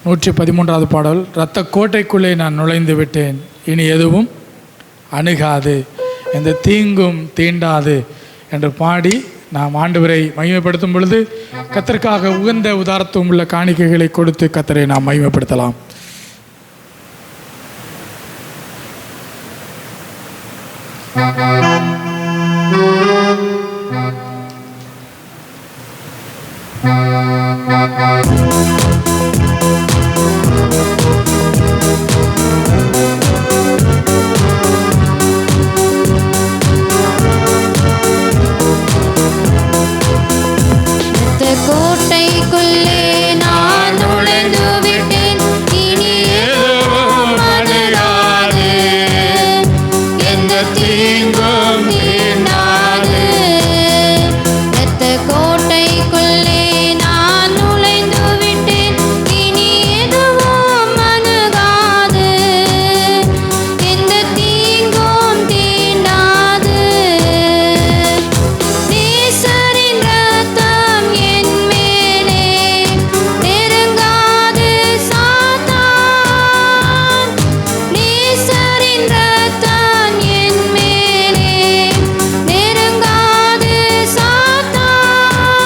113வது பாடல். இரத்த கோட்டைக்குள்ளே நான் நுழைந்து விட்டேன், இனி எதுவும் அணுகாது, எந்த தீங்கும் தீண்டாது என்று பாடி நாம் ஆண்டவரை மகிமைப்படுத்தும் பொழுது கர்த்தருக்காக உகந்த உதாரத்துவம் உள்ள காணிக்கைகளை கொடுத்து கர்த்தரை நாம் மகிமைப்படுத்தலாம். கோட்டைக்குள்ளே நான் நுழைந்து விட்டேன், இனி எதுவும் அணுகாது, எந்த தீங்கும் தீண்டாது. இரத்த கோட்டைக்குள்ளே நான் நுழைந்து விட்டேன், இனி எதுவும் அணுகாது, எந்த தீங்கும் தீண்டாது. நேசரின் இரத்தம் என் மேலே நெருங்காது சாத்தான், நேசரின் இரத்தம் என் மேலே நெருங்காது சாத்தான்.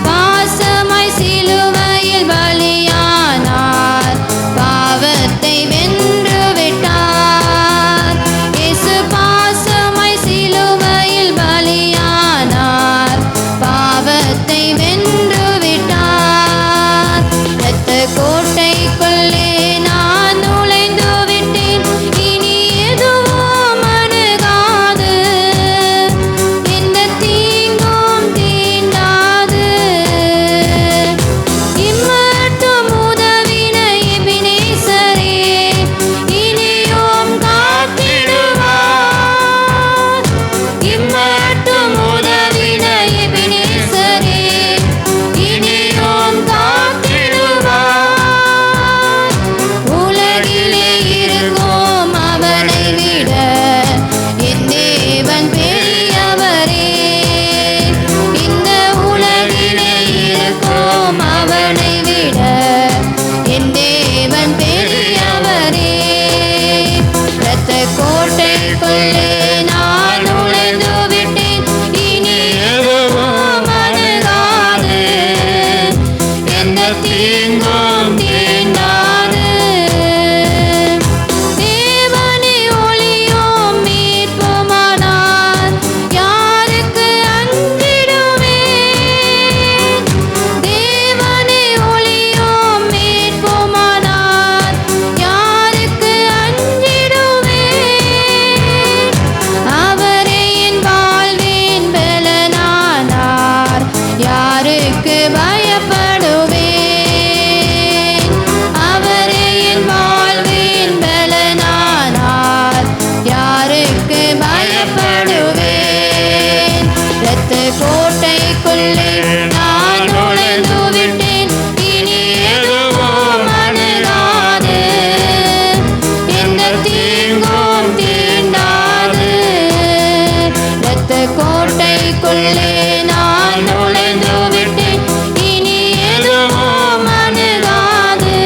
பாசமாய் சிலுவையில் பலியானார், பாவத்தை வென்று விட்டார். இயேசு பாசமாய் சிலுவையில் பலியானார், பாவத்தை வென்று விட்டார். இரத்த கோட்டைக்குள்ளே நான் நுழைந்து விட்டேன், இனி எதுவும் அணுகாது, எந்த தீங்கும் தீண்டாது. இம்மட்டும் உதவின எபினேசரே, இனியும் காத்திடுவார். இம்மட்டும் உதவின எபினேசரே, இனியும் காத்திடுவார். உலகிலே இருக்கும் அவனை விட என் தேவன் பெரியவரே, இந்த உலகிலே இருக்கும் அவனை விட என் தேவன் பெரியவரே. இரத்த கோட்டைக்குள்ளே நான் நுழைந்து விட்டேன், இனி எதுவும் அணுகாது, எந்த தீங்கும் தீண்டாது. தேவனே ஒளியும் மீட்புமானார், யாருக்கு அஞ்சிடுவேன்? தேவனே ஒளியும் மீட்புமானார், யாருக்கு அஞ்சிடுவேன்? அவரே என் வாழ்வின் பலனானார், யாருக்கு பயப்படுவேன்? அவரே என் வாழ்வின் பலனானார், யாருக்கு பயப்படுவேன்? இரத்த கோட்டைக்குள்ளே நான் நுழைந்து விட்டேன், இனி எதுவும் அணுகாது, எந்த தீங்கும் தீண்டாது. இரத்த கோட்டைக்குள்ளே நான் நுழைந்து விட்டேன், இனி எதுவும் அணுகாது,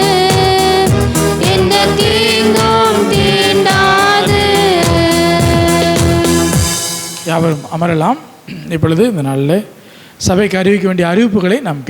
எந்த தீங்கும் தீண்டாது. யாவரும் அமரலாம். இப்பொழுது இந்த நாளில் சபைக்கு அறிவிக்க வேண்டிய அறிவிப்புகளை நாம்